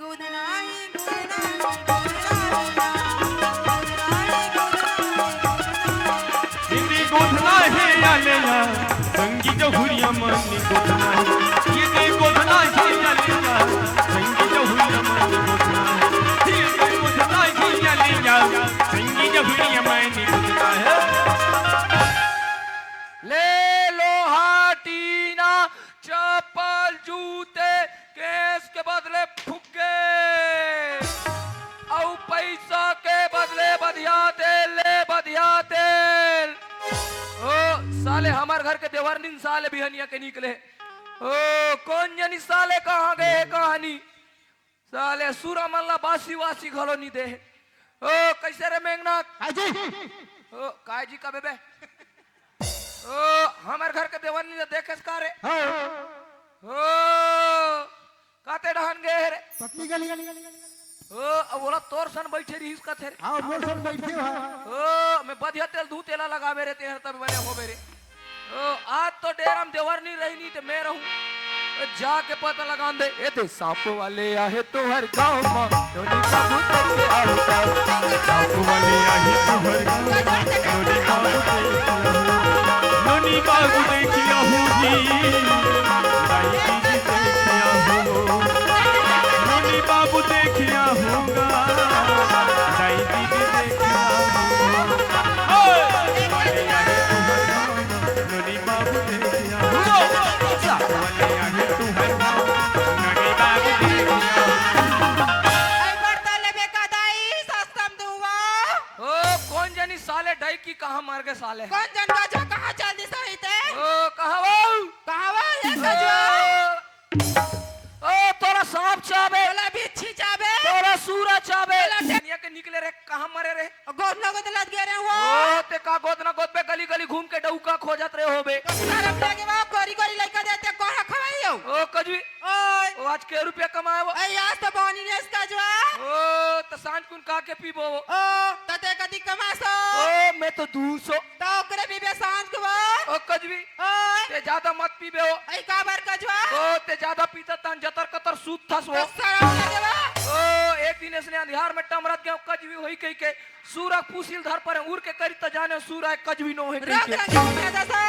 गोधना है आलेया संगी जहुरिया मानी गोधना है ये दे गोधना है आलेया संगी जहुरिया मानी गोधना है ये दे गोधना है आलेया संगी जहुरिया मानी गोधना है। ले लोहा टीना चप्पल जूते केस के बदले फुग्गे और पैसा के बदले बधिया तेल ले बधिया तेल। ओ साले हमार घर के देवरनीन साले बिहनिया के निकले। ओ कौन जनी साले कहाँ गए कहानी साले सूरा मल्ला बासी वासी घलो नहीं दे। ओ कैसे रे मेघनाथ ओ काय जी का बेबे ओ हमार घर के देवरनी ने देखे का रे ओ काते डहन गए रे पत्नी गली ओ अब बोला तोर सन बैठे रही इसका थे हां मोर सन बैठे हो ओ मैं बधिया तेल धू तेला लगावे रे तेहर तब बने हो मेरे ओ आज तो डेरम देवरनी रही नहीं तो मैं रहूं जाके पता लगा दे ए दे सांप वाले आए तो हर गांव में नोनी बाबू ते आवता सांप वाले आए तो हर गांव नोनी बाबू देखिया होगी दाई जी देखिया हो नोनी बाबू देखिया होगा दाई जी देखिया हो वाले आए तो हर गांव नोनी बाबू देखिया हो वाले आए तो हर गांव नोनी बाबू देखिया ओ कौन जनी साले डाई की कहां मार के साले कौन जनता जो कहाँ चल दी सही थे ओ कहां वो कहाँ ये सजवा ओ तोरा सांप चाबे बोला बिच्छी जाबे तोरा सूरा चाबे दुनिया के निकले रे कहां मरे रे गोद ना गोद लग गया रे वो ओ ते का गोद ना गोद पे गली गली घूम के डौका खोजत रहे होबे शर्म लगे बा कोरी कोरी लइका देते कोहा खवाइयो ओ कजवी ओए ओ आज के रुपया कमाए वो ए आज तो बनी ने इसका जवा ओ त सांझ कुन का के पीबो वो ओ तते कदी कमासो ओ मैं तो 200 तो ओकरे बीबे सांझ को ओ कजवी ओए ते ज्यादा मत पीबे हो ए काबर कजवा ओ ते ज्यादा पीता तन जतर कतर सूत थस वो शर्म लगे बा ओ एक दिन इसने अंधियार में टमरत गयो कजवी होई कई के सूरा पूसिल धर पर उड़ के करी त जाने सूरा कजवी नो है कई रंग के रंग में दसो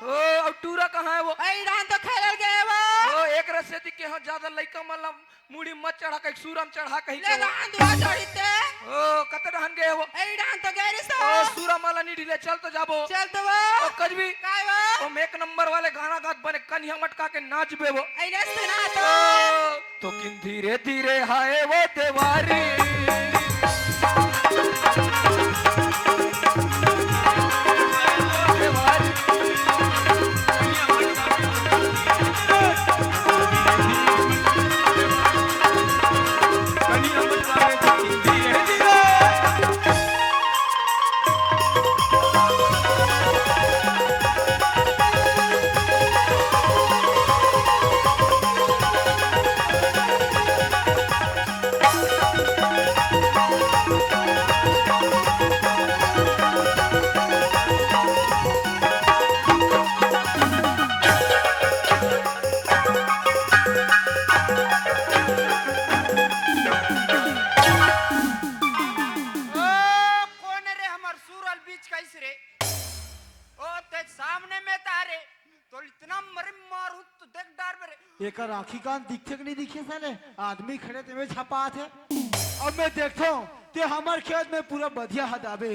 ओ अब टूरा कहां है वो ए रान तो खेलल गए वो ओ एक रसे दी के ज्यादा लइका मल्ला मुड़ी मत चढ़ा के सूरम चढ़ा कहीं ले रान दुआ चढ़ीते ओ कते रहन गए वो ए रान तो गए रे सो ओ सूरा माला नी ढीले चल तो जाबो चल तो वो ओ कजवी काय वो ओ एक नंबर वाले गाना गात बने कन्या मटका के नाचबे वो ए रे सुना तो ओ, तो किन धीरे धीरे हाय वो देवारी एकर आखी कान दिखे कि नहीं दिखे साले आदमी खड़े ते में छपा थे अब मैं देखता हूँ ते हमार खेत में पूरा बधिया हदाबे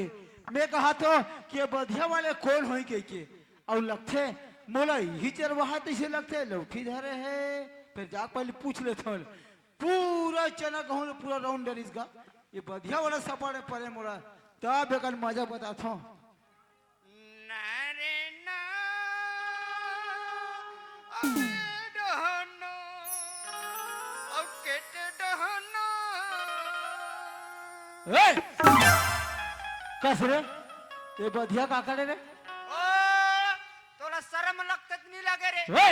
मैं कहा तो कि बधिया वाले कौन होई के और लगते मोला ही चरवाहा तैसे लगते लौठी धरे है फिर जा पहले पूछ लेता हूँ पूरा चना कहूँ पूरा राउंड डरिस का ये बधिया वाला सपाड़े पड़े मोला तब एक मजा बताता हूँ कस रे ये बधिया का करे रे ओ थोड़ा शर्म लगता नहीं लगे रे ए!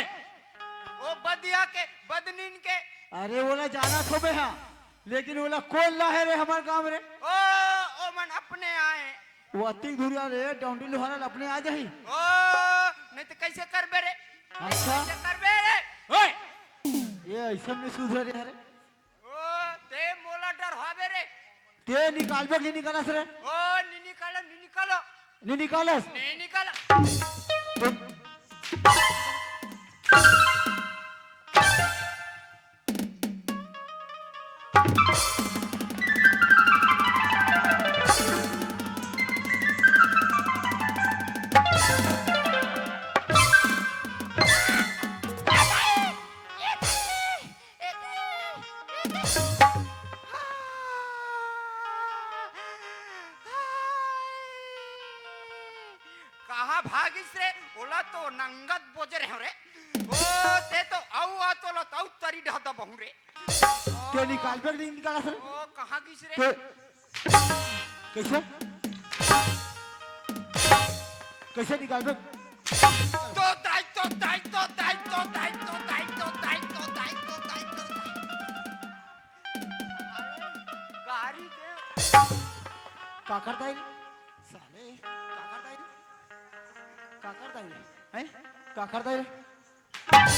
ओ बदिया के बदनीन के अरे बोला जाना थो बे हाँ लेकिन बोला कौन ला है रे हमारे गांव रे ओ मन अपने आए वो अति धुरिया रे डोंडी लोहारा अपने आ जाही ओ नहीं तो कैसे करबे रे अच्छा कैसे करबे रे ओए ये ऐसा में सुधर रे ओ ते निकालबे नहीं निकालस रे ओ नी निकालो नी निकालो नहीं निकालस नी निकालो कहाँ भागिस रे ओला तो नंगत बोजरे हो रे ओ ते तो आउ आतो लो ताउ तरी ढदा बहु रे ते निकालबे नहीं निकालस रे ओ कहाँ गिस रे ते कैसे कैसे निकालबे तो दाई तो दाई तो दाई तो दाई तो दाई तो दाई तो दाई तो दाई तो गाड़ी के का करता है साले का करता है हैं का करता है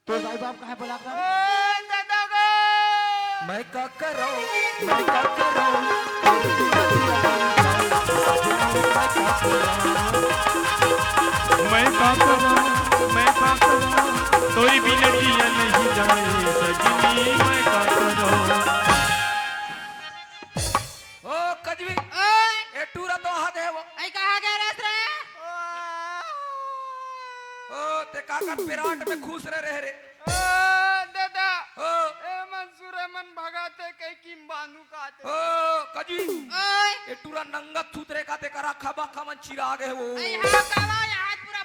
तो भाई बाप कहाँ बुला कर ओ दादा गो मैं का करो मैं का करो मैं का करूं तोरी बिना जिया नहीं जाए सजनी मैं का करूं ओ कजवी ए टूरा तो हाथ है वो आई कहाँ गए रे ओ ते काका पिराट में खुश रहे रे ओ दादा ओ ए मंसूर मन भगाते कई की बांधू काते ओ कजवी ओए ए टूरा नंगा थूतरे का ते करा खबा खमन चिराग है वो आई हां कावा हाथ पूरा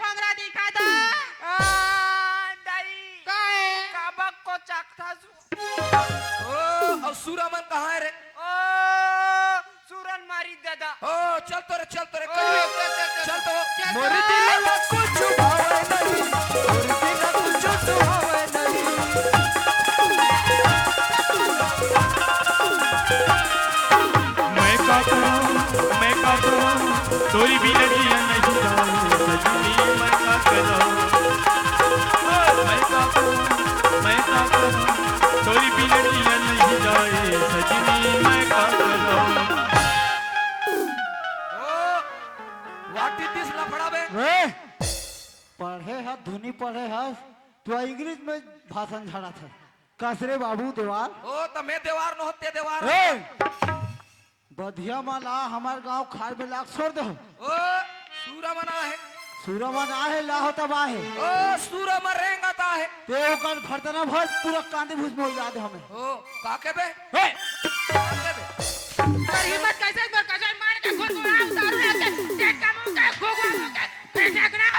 भंगरा दिखा दो दाई काहे काबक को चखता ओ और सूरामन कहाँ है रे ओ सूरन मारी दादा ओ चल तो रे कजवी चल, चल तो चल। मोर दिल में कुछ भावे नहीं मोर दिल में कुछ सुहावे नहीं मैं का करूं तोरी बिना जिया नहीं जाए सजनी मैं का करूं तोरी बिना जिया नहीं जाए सजनी मैं का करूं ओ व्हाट इज दिस लफड़ा बे रे पढ़े है धुनी पढ़े है तो इंग्लिश में भाषण झाड़ा था कसरे बाबू देवार ओ त मैं देवार न होते देवार ए बधिया माला हमार गांव खाल में लाख छोड़ दो ओ सूरा मना है सूरमा ना है लाहो तब आहे ओ सूरा मरेंगा ता है ते ओकर फरतना भर पूरा कांदे भूस में याद है हमें ओ काके बे ए काके बे तेरी हिम्मत कैसे मर कैसे मार के खुद को उतार ले देख का मुंह का खोखो के पैसा करा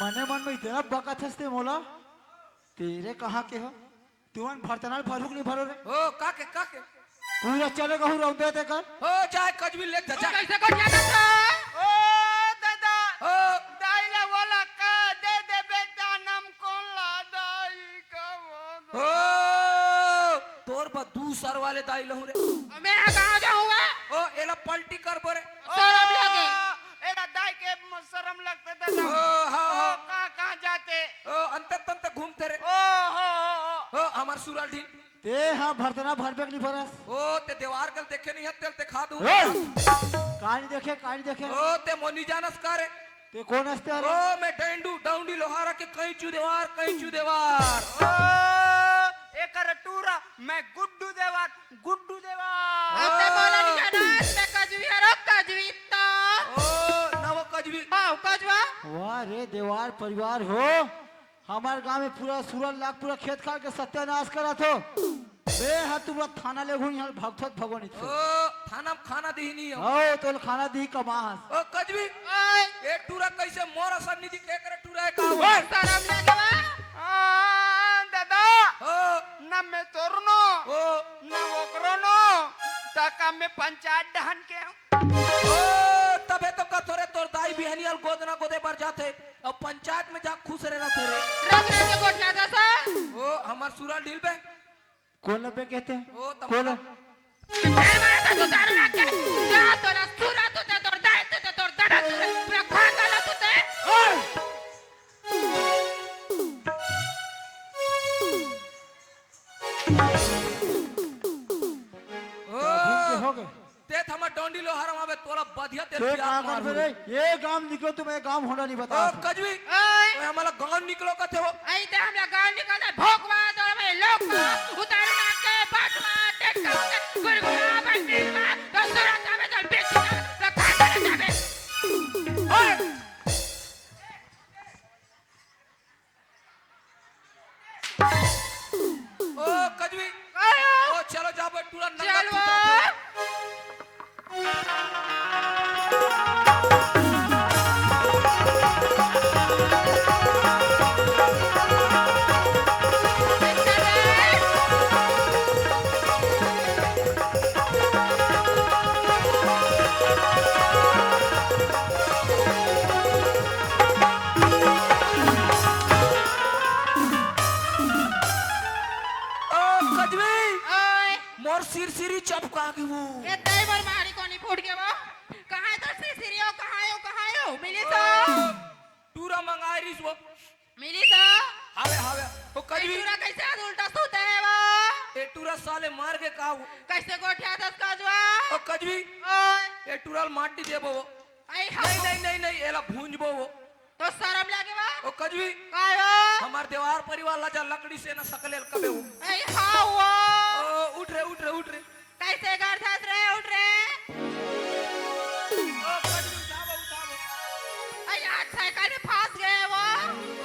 मने मन में इतना बकत हंसते मोला तेरे कहाँ के हो तुमन फरतना भरूक नहीं भरो रे ओ काके काके पूरा चले कहूँ रौदे ते कर ओ जाए कजवी ले जा कैसे को जाता था ओ दादा ओ दाइला वाला का दे बेटा नाम कौन ला दाई का वो ओ तोर बा दूसर वाले दाई लहू रे मैं कहां जाऊंगा ओ एला पलटी कर बोरे शर्म लगे एरा दाई के शर्म लगते दादा ओ हाँ हाँ कहां जाते ओ अंतर तंत घूमते रे ओ हो ओ हमार सूरल ढील ते हाँ भरतना भरबे नहीं भरस ओ ते देवार कल देखे नहीं हत्ते ते खा दूं कहानी देखे ओ ते मोनी जानस का रे ते कौन हंसते ओ अरे मैं डाउंडी लोहारा के कहीं चू देवार ओ एकर टूरा मैं गुड्डू देवार अबे बोला नहीं जाना मैं कजवी हरो कजवी तो ओ नव कजवी हां कजवा वाह रे देवार परिवार हो हमारे गांव में पूरा सूरज लाख पूरा खेत खाल के सत्यानाश करा थो बे हा तू पूरा थाना ले घुई यहाँ भगत भगवानी ओ थाना खाना दी नहीं हो ओ तो खाना दी कमास ओ कजवी ओए ए टूरा कैसे मोरा सन्निधि के करे टूरा है का ओए शर्म लगवा दादा ओ ना मैं तोरनो ओ ना ओकरोनो तका में पंचायत दहन के ओ तबे तो कथोरे तोर दाई बिहनियल गोदना गोदे पर जाते और पंचायत में जा खुश रहना तेरे रंग रंग के गोट जाता सा ओ हमार सूरल ढील बे कौन पे कहते हैं ओ कौन तब तेरे मारे तो तू दारू लाके जा तो ना सुरा तो ते तोड़ दाए तो तोड़ दाड़ा तू पूरा खा गया तू ते ओ हो गए ते थमा डोंडी लो हरम आवे तोला बधिया ते तो प्यार कहाँ मार कर फिरे ये गांव निकलो तुम्हें गांव होना नहीं बता ओ कजवी ओए ओए हमारा गांव निकलो कथे हो आई ते हमरा गांव निकलता भोकवा तो मैं लोक उतार लाके बाटवा टेका गुरगुरा बंदीवा तो सुरा जावे तो बेची ना खा गया जावे ओए ओ कजवी ओ चलो जाबो टूरा नंगा चलो ओ कजवी ओए मोर सिर सिरी चपका के वो ये तई बार मारी कोनी फूट के वो कहां है तो सिरियो कहां है मिली तो टूरा मंगाई रिस वो मिली तो हावे हावे ओ कजवी पूरा कैसे आज उल्टा सूते है वो ए टूरा साले मार के काऊ कैसे गोठिया दस काजवा ओ कजवी ओए ए टूरा माटी देबो वो आई नहीं नहीं नहीं नहीं एला भूंजबो वो तो शर्म लागे बा ओ कजवी कायो हमार देवार परिवार ला जा लकड़ी से ना सकले कबे वो आई हां वो ओ उठ रे उठ रे उठ रे कैसे घर धस रे उठ रे ओ कजवी उठावो उठावो आई आज साइकिल में फंस गए वो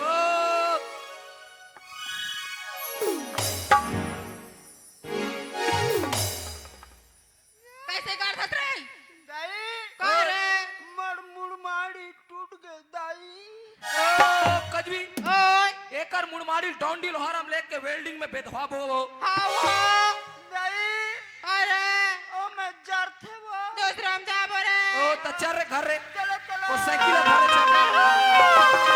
ओ कैसे घर धस रे दाई का रे मुड़ माड़ी टूट गए दाई ओ कजवी ओए एकर मुड़मारी डोंडी लोहारम लेके वेल्डिंग में बेधवा बो हां वो दाई अरे ओ मैं जर थे वो दूसरा हम जा बोले ओ त चल रे घर रे चलो चलो ओ साइकिल धरे चल